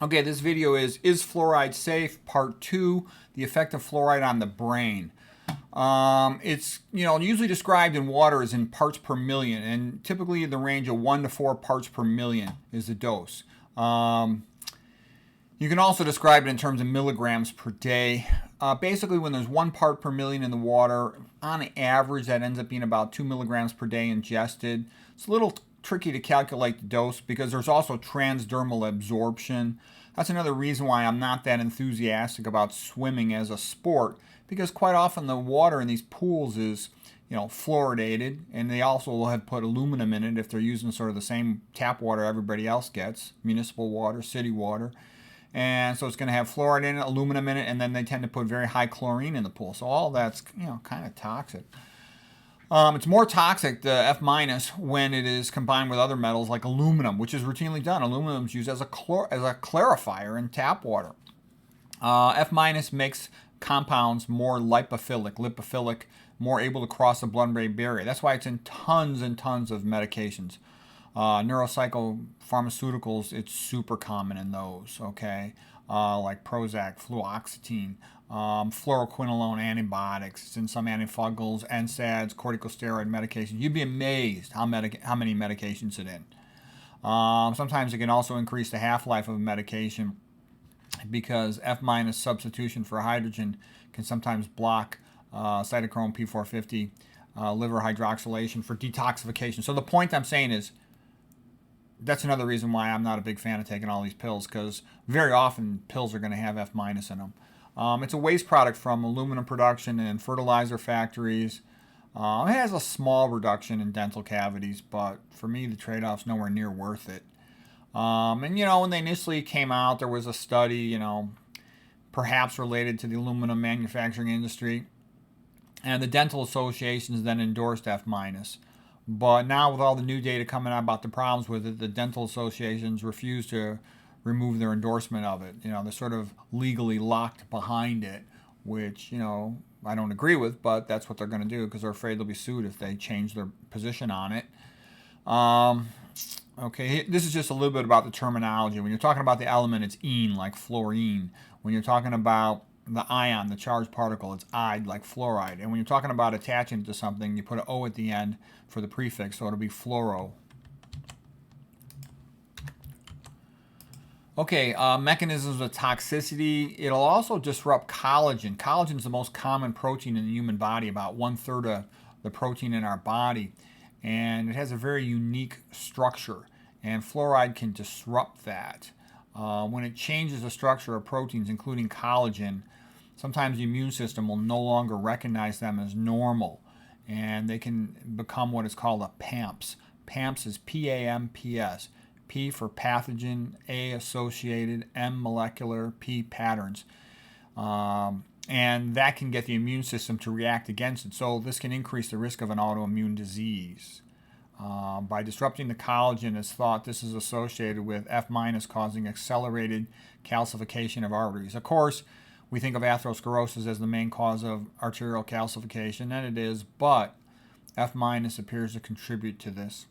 Okay, this video is fluoride safe? Part 2, the effect of fluoride on the brain. It's usually described in water as in parts per million, and typically in the range of 1 to 4 parts per million is the dose. You can also describe it in terms of milligrams per day. Basically, when there's 1 part per million in the water, on average, that ends up being about 2 milligrams per day ingested. It's a little tricky to calculate the dose because there's also transdermal absorption. That's another reason why I'm not that enthusiastic about swimming as a sport, because quite often the water in these pools is fluoridated, and they also will have put aluminum in it if they're using sort of the same tap water everybody else gets, municipal water, city water. And so it's going to have fluoride in it, aluminum in it, and then they tend to put very high chlorine in the pool. So all that's kind of toxic. It's more toxic, the F-, when it is combined with other metals like aluminum, which is routinely done. Aluminum is used as a clarifier in tap water. F- makes compounds more lipophilic, more able to cross the blood-brain barrier. That's why it's in tons and tons of medications. Neuropsychopharmaceuticals, it's super common in those, okay? Like Prozac, fluoxetine, fluoroquinolone antibiotics. It's in some antifungals, NSAIDs, corticosteroid medications. You'd be amazed how many medications it's in. Sometimes it can also increase the half-life of a medication because F- substitution for hydrogen can sometimes block cytochrome P450 liver hydroxylation for detoxification. So the point I'm saying is, that's another reason why I'm not a big fan of taking all these pills, because very often pills are going to have F- in them. It's a waste product from aluminum production and fertilizer factories. It has a small reduction in dental cavities, but for me the trade-off's nowhere near worth it. And when they initially came out, there was a study, perhaps related to the aluminum manufacturing industry, and the dental associations then endorsed F-. But now with all the new data coming out about the problems with it, the dental associations refuse to remove their endorsement of it. They're sort of legally locked behind it, which, I don't agree with, but that's what they're going to do because they're afraid they'll be sued if they change their position on it. Okay, this is just a little bit about the terminology. When you're talking about the element, it's "ene," like fluorine. When you're talking about the ion, the charged particle, it's "ide," like fluoride. And when you're talking about attaching it to something, you put an O at the end for the prefix, so it'll be fluoro. Okay, mechanisms of toxicity. It'll also disrupt collagen. Collagen is the most common protein in the human body, about 1/3 of the protein in our body. And it has a very unique structure, and fluoride can disrupt that. When it changes the structure of proteins, including collagen, sometimes the immune system will no longer recognize them as normal, and they can become what is called a PAMPs. PAMPs is PAMPS. P for pathogen, A associated, M molecular, P patterns. And that can get the immune system to react against it. So this can increase the risk of an autoimmune disease. By disrupting the collagen, it's thought this is associated with F- causing accelerated calcification of arteries. Of course, we think of atherosclerosis as the main cause of arterial calcification, and it is, but F- appears to contribute to this.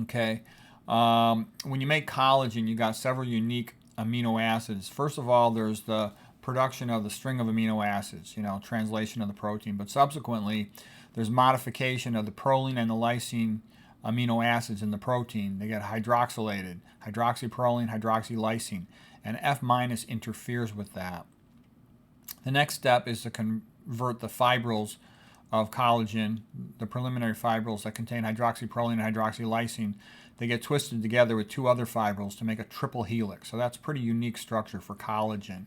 Okay, when you make collagen, you got several unique amino acids. First of all, there's the production of the string of amino acids, translation of the protein, but subsequently there's modification of the proline and the lysine amino acids in the protein. They get hydroxylated, hydroxyproline, hydroxylysine, and F- interferes with that. The next step is to convert the fibrils of collagen, the preliminary fibrils that contain hydroxyproline and hydroxylysine. They get twisted together with 2 other fibrils to make a triple helix. So that's a pretty unique structure for collagen.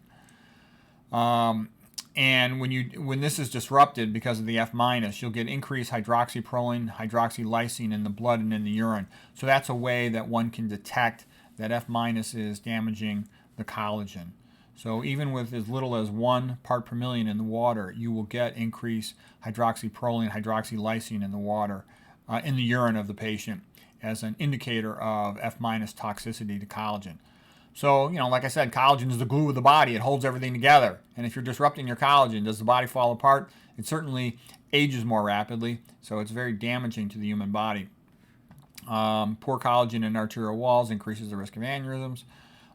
And when this is disrupted because of the F-, you'll get increased hydroxyproline, hydroxylysine in the blood and in the urine. So that's a way that one can detect that F- is damaging the collagen. So even with as little as 1 part per million in the water, you will get increased hydroxyproline, hydroxylysine in the water, in the urine of the patient, as an indicator of F- toxicity to collagen. So, like I said, collagen is the glue of the body. It holds everything together. And if you're disrupting your collagen, does the body fall apart? It certainly ages more rapidly, so it's very damaging to the human body. Poor collagen in arterial walls increases the risk of aneurysms.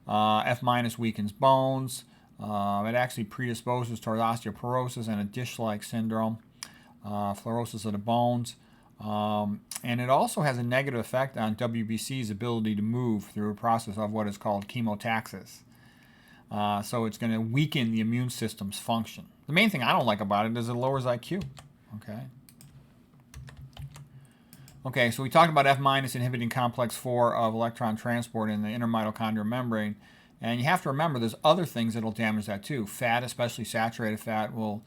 F minus weakens bones. It actually predisposes toward osteoporosis and a dish-like syndrome, fluorosis of the bones. And it also has a negative effect on WBC's ability to move through a process of what is called chemotaxis. So it's going to weaken the immune system's function. The main thing I don't like about it is it lowers IQ. Okay, so we talked about F minus inhibiting complex 4 of electron transport in the inner mitochondrial membrane. And you have to remember there's other things that will damage that too. Fat, especially saturated fat, will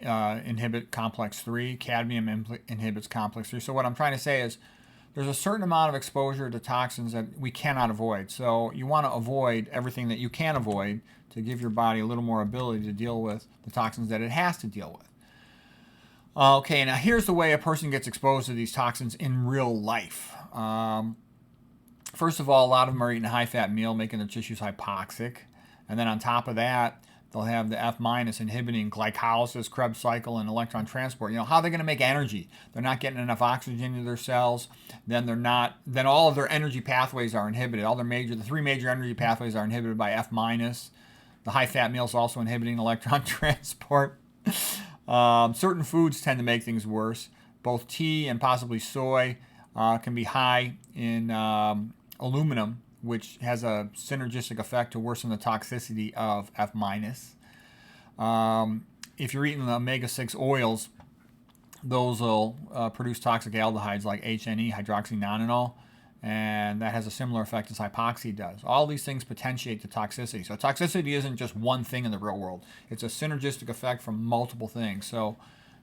inhibit complex 3. Cadmium inhibits complex 3. So what I'm trying to say is there's a certain amount of exposure to toxins that we cannot avoid. So you want to avoid everything that you can avoid to give your body a little more ability to deal with the toxins that it has to deal with. Okay, now here's the way a person gets exposed to these toxins in real life. First of all, a lot of them are eating a high-fat meal, making their tissues hypoxic. And then on top of that, they'll have the F minus inhibiting glycolysis, Krebs cycle, and electron transport. You know, how are they going to make energy? They're not getting enough oxygen into their cells. Then all of their energy pathways are inhibited. The 3 major energy pathways are inhibited by F minus. The high-fat meal is also inhibiting electron transport. Certain foods tend to make things worse. Both tea and possibly soy can be high in aluminum, which has a synergistic effect to worsen the toxicity of F minus. If you're eating the omega-6 oils, those will produce toxic aldehydes like HNE, hydroxynonenal, and that has a similar effect as hypoxia does. All these things potentiate the toxicity. So toxicity isn't just one thing in the real world. It's a synergistic effect from multiple things. So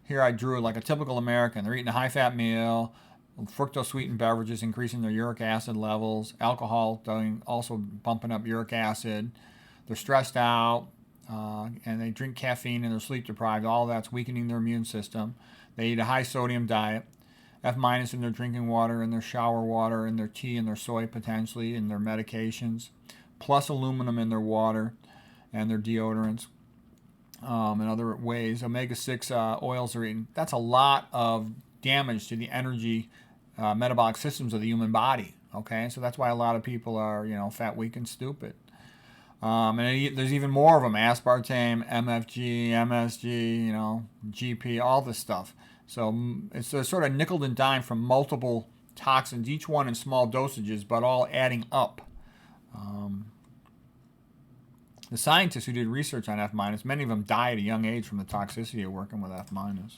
here I drew like a typical American. They're eating a high-fat meal, fructose-sweetened beverages increasing their uric acid levels, alcohol also bumping up uric acid. They're stressed out, and they drink caffeine and they're sleep deprived. All that's weakening their immune system. They eat a high-sodium diet. F minus in their drinking water, in their shower water, in their tea, in their soy potentially, in their medications, plus aluminum in their water and their deodorants. In other ways, omega-6 oils are eaten. That's a lot of damage to the energy metabolic systems of the human body. Okay, so that's why a lot of people are, fat, weak, and stupid. And there's even more of them: aspartame, MFG, MSG, GP, all this stuff. So it's sort of nickel and dime from multiple toxins, each one in small dosages, but all adding up. The scientists who did research on F minus, many of them died at a young age from the toxicity of working with F minus.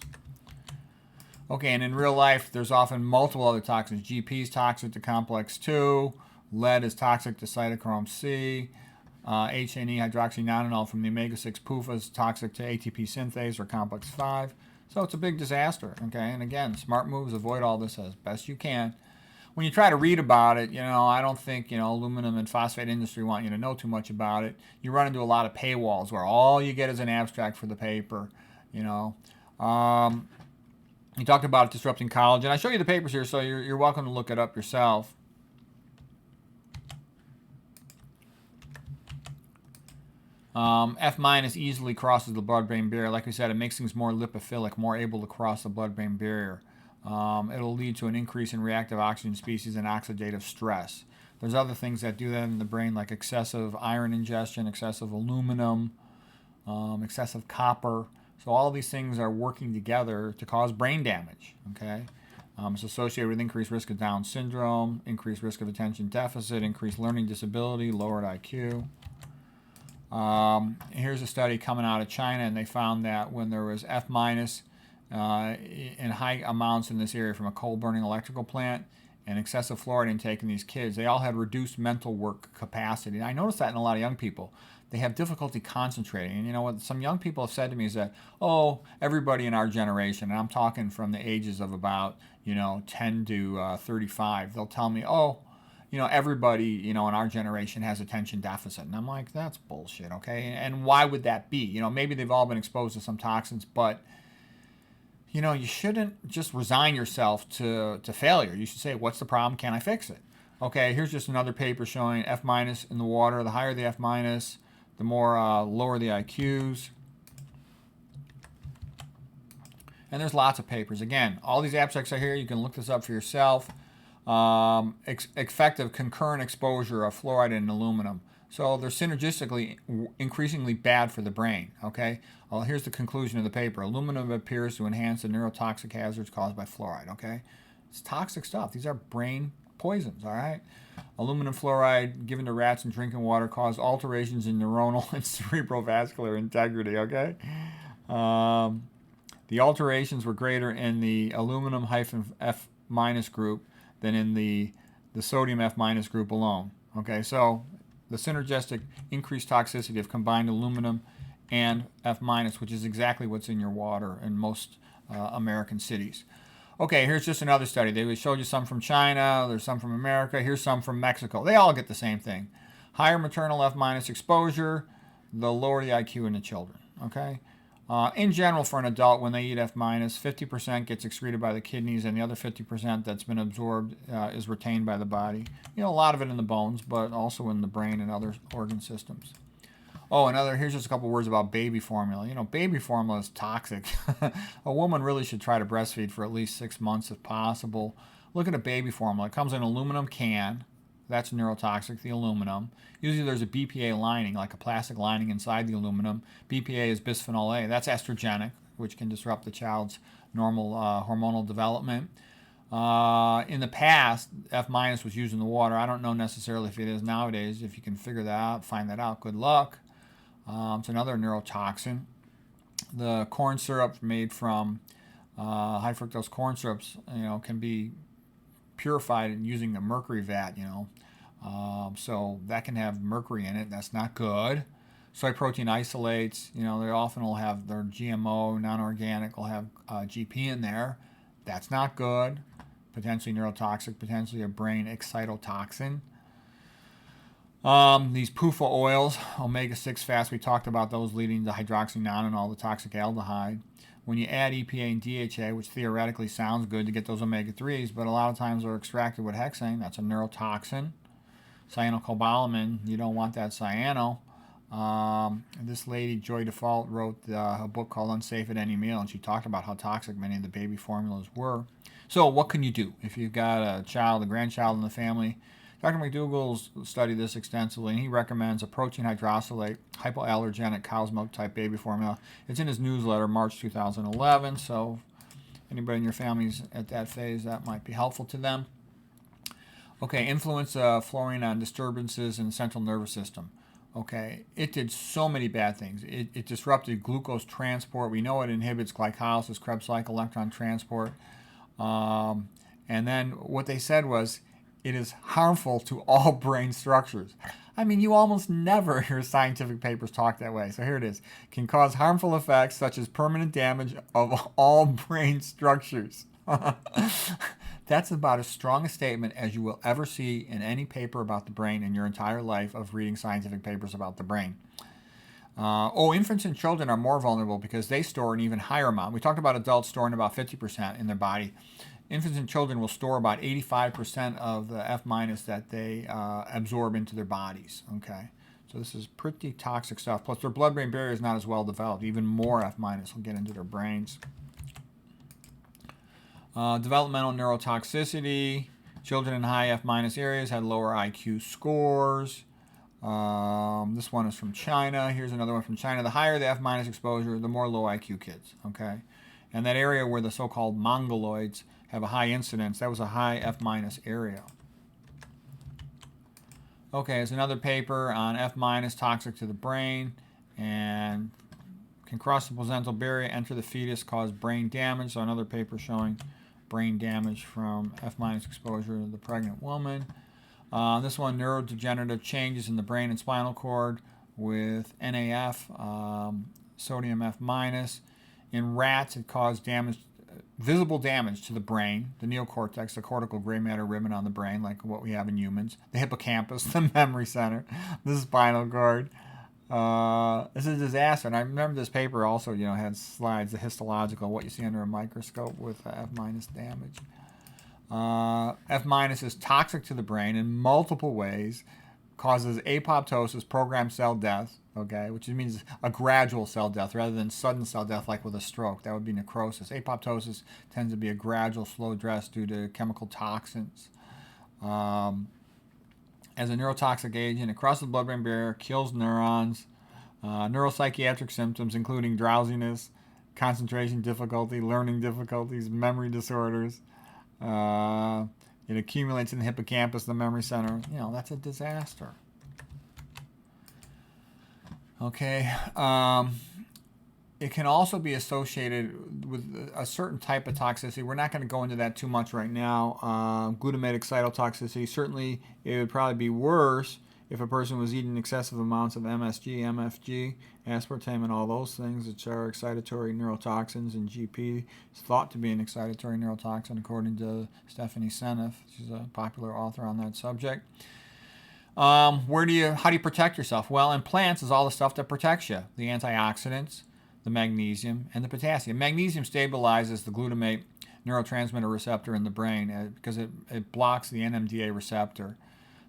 Okay, and in real life, there's often multiple other toxins. GP is toxic to complex 2. Lead is toxic to cytochrome C. HNE, hydroxynonenal from the omega-6 PUFA is toxic to ATP synthase or complex 5. So it's a big disaster, okay? And again, smart moves, avoid all this as best you can. When you try to read about it, I don't think, aluminum and phosphate industry want you to know too much about it. You run into a lot of paywalls where all you get is an abstract for the paper, You talked about disrupting collagen. I show you the papers here, so you're welcome to look it up yourself. F minus easily crosses the blood-brain barrier. Like we said, it makes things more lipophilic, more able to cross the blood-brain barrier. It'll lead to an increase in reactive oxygen species and oxidative stress. There's other things that do that in the brain, like excessive iron ingestion, excessive aluminum, excessive copper. So all these things are working together to cause brain damage. Okay, it's associated with increased risk of Down syndrome, increased risk of attention deficit, increased learning disability, lowered IQ. Here's a study coming out of China, and they found that when there was F minus in high amounts in this area from a coal-burning electrical plant and excessive fluoride intake in these kids, they all had reduced mental work capacity. And I noticed that in a lot of young people. They have difficulty concentrating. And what some young people have said to me is that, everybody in our generation, and I'm talking from the ages of about, 10 to 35, they'll tell me, everybody, in our generation has attention deficit. And I'm like, that's bullshit, okay? And why would that be? Maybe they've all been exposed to some toxins, but, you shouldn't just resign yourself to failure. You should say, what's the problem? Can I fix it? Okay, here's just another paper showing F minus in the water. The higher the F minus, the more lower the IQs. And there's lots of papers. Again, all these abstracts are here. You can look this up for yourself. Effective concurrent exposure of fluoride and aluminum. So they're synergistically increasingly bad for the brain. Okay. Well, here's the conclusion of the paper. Aluminum appears to enhance the neurotoxic hazards caused by fluoride. Okay. It's toxic stuff. These are brain poisons. All right. Aluminum fluoride given to rats in drinking water caused alterations in neuronal and cerebrovascular integrity. Okay. The alterations were greater in the aluminum F- group than in the sodium F- group alone. Okay, so the synergistic increased toxicity of combined aluminum and F-, which is exactly what's in your water in most American cities. Okay, here's just another study. They showed you some from China, there's some from America, here's some from Mexico. They all get the same thing. Higher maternal F- exposure, the lower the IQ in the children. Okay? In general, for an adult, when they eat F-, 50% gets excreted by the kidneys, and the other 50% that's been absorbed is retained by the body. You know, a lot of it in the bones, but also in the brain and other organ systems. Oh, here's just a couple words about baby formula. You know, baby formula is toxic. A woman really should try to breastfeed for at least 6 months if possible. Look at a baby formula. It comes in an aluminum can. That's neurotoxic, the aluminum. Usually there's a BPA lining, like a plastic lining inside the aluminum. BPA is bisphenol A. That's estrogenic, which can disrupt the child's normal hormonal development. In the past, F- was used in the water. I don't know necessarily if it is nowadays. If you can figure that out, find that out, good luck. It's another neurotoxin. The corn syrup made from high fructose corn syrups, can be purified and using a mercury vat, so that can have mercury in it. That's not good. Soy protein isolates, they often will have their GMO, non-organic, will have GP in there. That's not good. Potentially neurotoxic, potentially a brain excitotoxin. These PUFA oils, omega-6 fats, we talked about those leading to hydroxynonenal, the toxic aldehyde. When you add EPA and DHA, which theoretically sounds good to get those omega-3s, but a lot of times they're extracted with hexane. That's a neurotoxin. Cyanocobalamin, you don't want that cyano. This lady, Joy Default, wrote a book called Unsafe at Any Meal, and she talked about how toxic many of the baby formulas were. So what can you do if you've got a child, a grandchild in the family? Dr. McDougall's studied this extensively, and he recommends a protein hydrolysate, hypoallergenic cow's milk type baby formula. It's in his newsletter, March 2011, so anybody in your family's at that phase, that might be helpful to them. Okay, influence of fluorine on disturbances in the central nervous system. Okay, it did so many bad things. It disrupted glucose transport. We know it inhibits glycolysis, Krebs cycle, electron transport. And then what they said was, it is harmful to all brain structures. I mean, you almost never hear scientific papers talk that way. So here it is. Can cause harmful effects such as permanent damage of all brain structures. That's about as strong a statement as you will ever see in any paper about the brain in your entire life of reading scientific papers about the brain. Infants and children are more vulnerable because they store an even higher amount. We talked about adults storing about 50% in their body. Infants and children will store about 85% of the F- that they absorb into their bodies. Okay, so this is pretty toxic stuff. Plus, their blood-brain barrier is not as well developed. Even more F- will get into their brains. Developmental neurotoxicity. Children in high F- areas had lower IQ scores. This one is from China. Here's another one from China. The higher the F- exposure, the more low IQ kids. Okay, and that area where the so-called mongoloids have a high incidence, that was a high F- area. Okay, there's another paper on F- toxic to the brain and can cross the placental barrier, enter the fetus, cause brain damage. So another paper showing brain damage from F- exposure to the pregnant woman. This one, neurodegenerative changes in the brain and spinal cord with NAF, sodium F-. In rats, it caused damage, visible damage to the brain, the neocortex, the cortical gray matter ribbon on the brain, like what we have in humans, the hippocampus, the memory center, the spinal cord. This is a disaster. And I remember this paper also, had slides, the histological, what you see under a microscope with F- damage. F- is toxic to the brain in multiple ways, causes apoptosis, programmed cell death, okay, which means a gradual cell death rather than sudden cell death like with a stroke. That would be necrosis. Apoptosis tends to be a gradual, slow death due to chemical toxins. as a neurotoxic agent. It crosses the blood-brain barrier, kills neurons. Neuropsychiatric symptoms including drowsiness, concentration difficulty, learning difficulties, memory disorders. It accumulates in the hippocampus, the memory center. You know, that's a disaster. Okay. It can also be associated with a certain type of toxicity. We're not going to go into that too much right now. Glutamatic cytotoxicity. Certainly, it would probably be worse if a person was eating excessive amounts of MSG, MFG, aspartame, and all those things, which are excitatory neurotoxins, and GP is thought to be an excitatory neurotoxin, according to Stephanie Seneff. She's a popular author on that subject. How do you protect yourself? Well, in plants is all the stuff that protects you. The antioxidants, the magnesium, and the potassium. Magnesium stabilizes the glutamate neurotransmitter receptor in the brain because it blocks the NMDA receptor.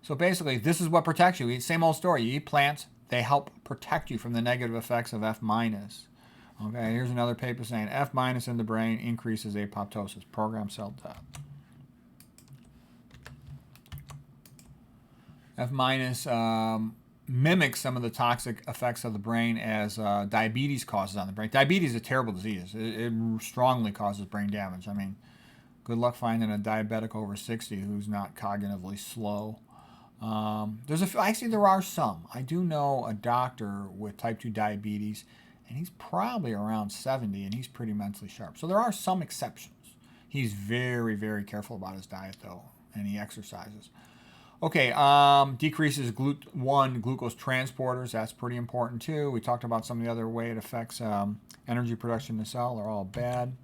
So basically, this is what protects you. Same old story. You eat plants, they help protect you from the negative effects of F-. Okay, here's another paper saying F- in the brain increases apoptosis, programmed cell death. F- mimics some of the toxic effects of the brain as diabetes causes on the brain. Diabetes is a terrible disease. It strongly causes brain damage. I mean, good luck finding a diabetic over 60 who's not cognitively slow. Actually, there are some. I do know a doctor with type 2 diabetes, and he's probably around 70, and he's pretty mentally sharp. So there are some exceptions. He's very, very careful about his diet, though, and he exercises. Okay, decreases GLUT1 glucose transporters. That's pretty important, too. We talked about some of the other way it affects energy production in the cell. They're all bad.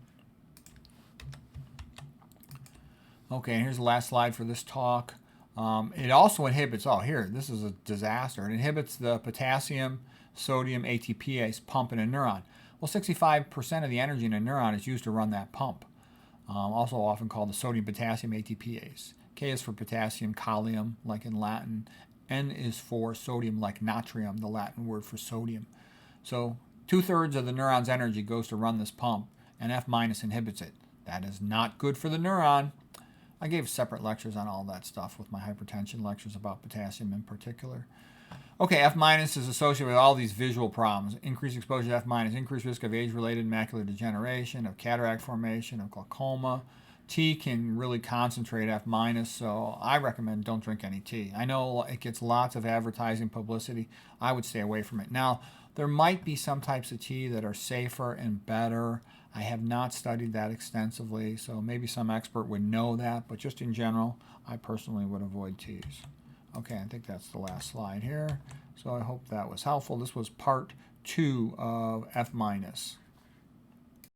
Okay, and here's the last slide for this talk. It also inhibits, this is a disaster. It inhibits the potassium, sodium ATPase pump in a neuron. Well, 65% of the energy in a neuron is used to run that pump. Also often called the sodium-potassium ATPase. K is for potassium, kalium, like in Latin. N is for sodium, like natrium, the Latin word for sodium. So 2/3 of the neuron's energy goes to run this pump, and F- inhibits it. That is not good for the neuron. I gave separate lectures on all that stuff with my hypertension lectures about potassium in particular. Okay, F- is associated with all these visual problems. Increased exposure to F-, increased risk of age-related macular degeneration, of cataract formation, of glaucoma. Tea can really concentrate F-, so I recommend don't drink any tea. I know it gets lots of advertising publicity. I would stay away from it. Now, there might be some types of tea that are safer and better. I have not studied that extensively, so maybe some expert would know that, but just in general, I personally would avoid teas. Okay, I think that's the last slide here. So I hope that was helpful. This was part 2 of F-.